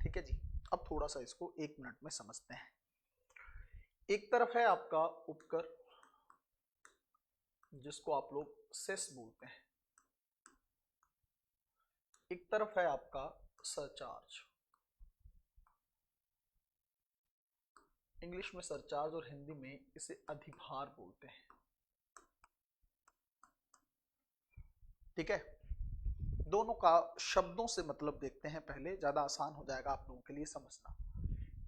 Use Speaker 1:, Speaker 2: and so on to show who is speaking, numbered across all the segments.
Speaker 1: ठीक है जी। अब थोड़ा सा इसको 1 मिनट में समझते हैं। एक तरफ है आपका उपकर, जिसको आप लोग सेस बोलते हैं, एक तरफ है आपका सरचार्ज, इंग्लिश में सरचार्ज और हिंदी में इसे अधिभार बोलते हैं, ठीक है। दोनों का शब्दों से मतलब देखते हैं पहले, ज्यादा आसान हो जाएगा आप लोगों के लिए समझना।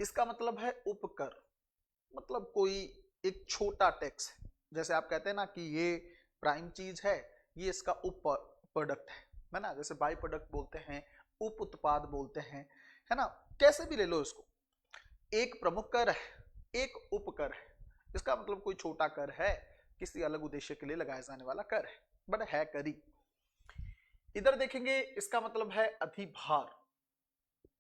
Speaker 1: इसका मतलब है उपकर, मतलब कोई एक छोटा टैक्स है। जैसे आप कहते हैं ना कि ये प्राइम चीज है, ये इसका उप प्रोडक्ट है ना, जैसे बाई प्रोडक्ट बोलते हैं, उप उत्पाद बोलते हैं, है ना, कैसे भी ले लो इसको। एक प्रमुख कर है, एक उपकर है। इसका मतलब कोई छोटा कर है, किसी अलग उद्देश्य के लिए लगाया जाने वाला कर है, बट है करी। इधर देखेंगे, इसका मतलब है अधिभार,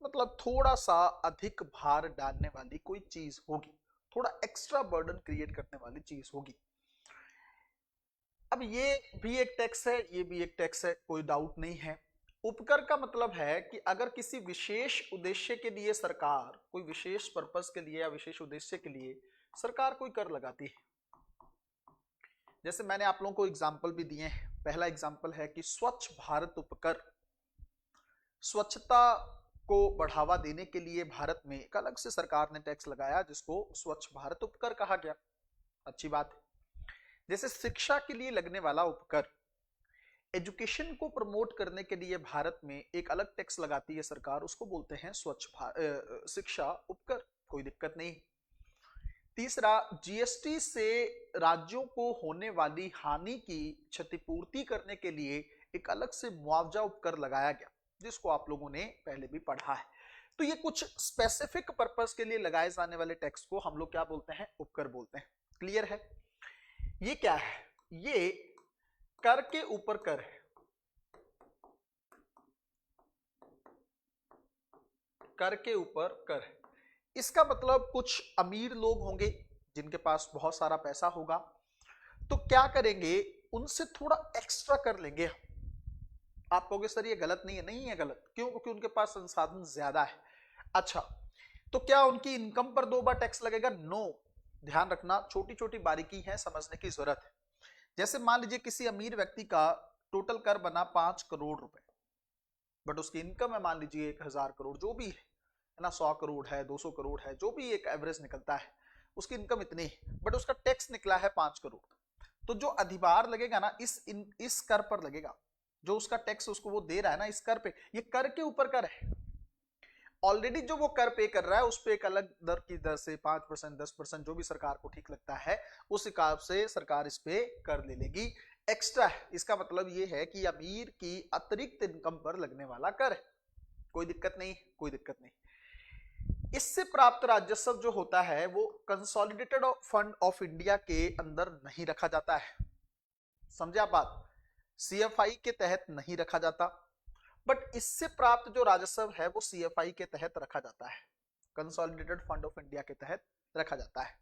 Speaker 1: मतलब थोड़ा सा अधिक भार डालने वाली कोई चीज होगी, थोड़ा एक्स्ट्रा बर्डन क्रिएट करने वाली चीज होगी। अब ये भी एक टैक्स है, ये भी एक टैक्स है, कोई डाउट नहीं है। उपकर का मतलब है कि अगर किसी विशेष उद्देश्य के लिए सरकार, कोई विशेष पर्पस के लिए या विशेष उद्देश्य के लिए सरकार कोई कर लगाती है। जैसे मैंने आप लोगों को एग्जाम्पल भी दिए हैं। पहला एग्जाम्पल है कि स्वच्छ भारत उपकर, स्वच्छता को बढ़ावा देने के लिए भारत में एक अलग से सरकार ने टैक्स लगाया, जिसको स्वच्छ भारत उपकर कहा गया। अच्छी बात है। जैसे शिक्षा के लिए लगने वाला उपकर, एजुकेशन को प्रमोट करने के लिए भारत में एक अलग टैक्स लगाती है सरकार, उसको बोलते हैं शिक्षा उपकर, कोई दिक्कत नहीं। तीसरा, जीएसटी से राज्यों को होने वाली हानि की क्षतिपूर्ति करने के लिए एक अलग से मुआवजा उपकर लगाया गया, जिसको आप लोगों ने पहले भी पढ़ा है। तो ये कुछ स्पेसिफिक पर्पस के लिए लगाए जाने वाले टैक्स को हम लोग क्या बोलते हैं, उपकर बोलते हैं। क्लियर है। ये क्या है, ये कर के ऊपर कर है, कर के ऊपर कर है। इसका मतलब कुछ अमीर लोग होंगे जिनके पास बहुत सारा पैसा होगा, तो क्या करेंगे, उनसे थोड़ा एक्स्ट्रा कर लेंगे। आप कहोगे सर ये गलत नहीं है, नहीं है गलत, क्यों, क्योंकि उनके पास संसाधन ज्यादा है। अच्छा, तो क्या उनकी इनकम पर 2 बार टैक्स लगेगा? नो। ध्यान रखना, छोटी छोटी बारीकी है, समझने की जरूरत है। जैसे मान लीजिए किसी अमीर व्यक्ति का टोटल कर बना 5 करोड़ रुपए, बट उसकी इनकम है मान लीजिए 1000 करोड़, जो भी है ना, 100 करोड़ है, 200 करोड़ है, जो भी एक एवरेज निकलता है, उसकी इनकम इतनी है, बट उसका टैक्स निकला है 5 करोड़। तो जो अधिभार लगेगा ना, इस कर पर लगेगा, जो उसका टैक्स उसको वो दे रहा है ना, इस कर पे, ये कर के ऊपर कर है। ऑलरेडी जो वो कर पे कर रहा है, उस पे एक अलग दर की दर से 5%, 10%, जो भी सरकार को ठीक लगता है, उस हिसाब से सरकार इस पे कर ले लेगी, एक्स्ट्रा है। इसका मतलब ये है कि अमीर की अतिरिक्त इनकम पर लगने वाला कर है, कोई दिक्कत नहीं, कोई दिक्कत नहीं। इससे प्राप्त राजस्व जो होता है वो कंसोलिडेटेड फंड ऑफ इंडिया के अंदर नहीं रखा जाता है, समझे आप बात, सीएफआई के तहत नहीं रखा जाता, बट इससे प्राप्त जो राजस्व है वो सीएफआई के तहत रखा जाता है, कंसोलिडेटेड फंड ऑफ इंडिया के तहत रखा जाता है,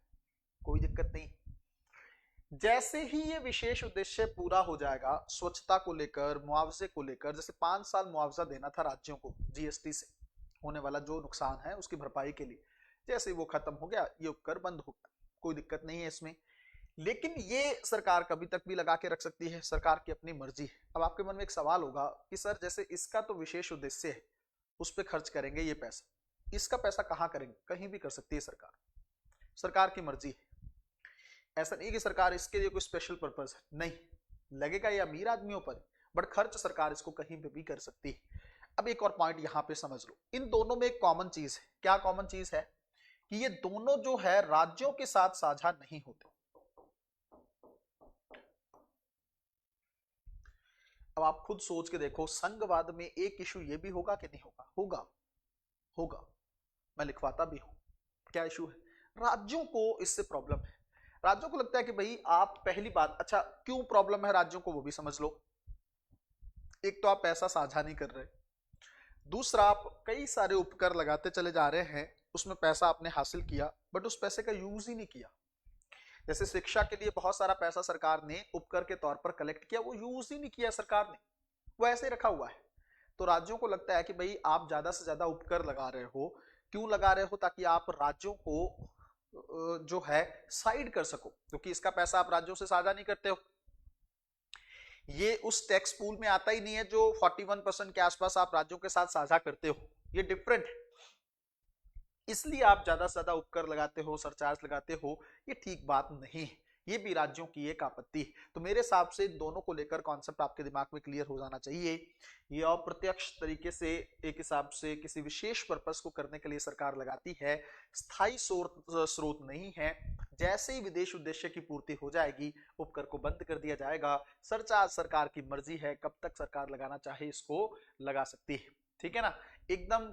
Speaker 1: कोई दिक्कत नहीं। जैसे ही ये विशेष उद्देश्य पूरा हो जाएगा, स्वच्छता को लेकर, मुआवजे को लेकर, जैसे 5 साल मुआवजा देना था राज्यों को जीएसटी से होने वाला जो नुकसान है उसकी भरपाई के लिए, जैसे वो खत्म हो गया, ये उपकर बंद हो गया, कोई दिक्कत नहीं है इसमें। लेकिन ये सरकार कभी तक भी लगा के रख सकती है, सरकार की अपनी मर्जी है। अब आपके मन में एक सवाल होगा कि सर जैसे इसका तो विशेष उद्देश्य है, उस पर खर्च करेंगे ये पैसा, इसका पैसा कहाँ करेंगे? कहीं भी कर सकती है सरकार, सरकार की मर्जी है। ऐसा नहीं कि सरकार इसके लिए कोई स्पेशल पर्पस है, नहीं, लगेगा ये अमीर आदमियों पर, बट खर्च सरकार इसको कहीं पे भी कर सकती है। अब एक और पॉइंट यहां पे समझ लो, इन दोनों में एक कॉमन चीज है। क्या कॉमन चीज है? कि ये दोनों जो है राज्यों के साथ साझा नहीं होते। अब आप खुद सोच के देखो, संघवाद में एक इशू ये भी होगा कि नहीं होगा? होगा, होगा, मैं लिखवाता भी हूं। क्या इशू है? राज्यों को इससे प्रॉब्लम है। राज्यों को लगता है कि भाई आप, पहली बात, अच्छा क्यों प्रॉब्लम है राज्यों को वो भी समझ लो। एक तो आप पैसा साझा नहीं कर रहे, दूसरा आप कई सारे उपकर लगाते चले जा रहे हैं, उसमें पैसा आपने हासिल किया बट उस पैसे का यूज ही नहीं किया। जैसे शिक्षा के लिए बहुत सारा पैसा सरकार ने उपकर के तौर पर कलेक्ट किया, वो यूज ही नहीं किया सरकार ने, वो ऐसे रखा हुआ है। तो राज्यों को लगता है कि भाई आप ज्यादा से ज्यादा उपकर लगा रहे हो। क्यों लगा रहे हो? ताकि आप राज्यों को जो है साइड कर सको, क्योंकि इसका पैसा आप राज्यों से साझा नहीं करते हो। ये उस टैक्स पूल में आता ही नहीं है जो 41% के आसपास आप राज्यों के साथ साझा करते हो, ये डिफरेंट है। इसलिए आप ज्यादा से ज्यादा उपकर लगाते हो, सरचार्ज लगाते हो, ये ठीक बात नहीं है। ये भी राज्यों की एक आपत्ति है। तो मेरे हिसाब से दोनों को लेकर कॉन्सेप्ट आपके दिमाग में क्लियर हो जाना चाहिए। ये अप्रत्यक्ष तरीके से एक हिसाब से किसी विशेष पर्पस को करने के लिए सरकार लगाती है, स्थायी स्रोत नहीं है। जैसे ही विदेश उद्देश्य की पूर्ति हो जाएगी, उपकर को बंद कर दिया जाएगा। सरचार्ज सरकार की मर्जी है, कब तक सरकार लगाना चाहे इसको लगा सकती है। ठीक है ना, एकदम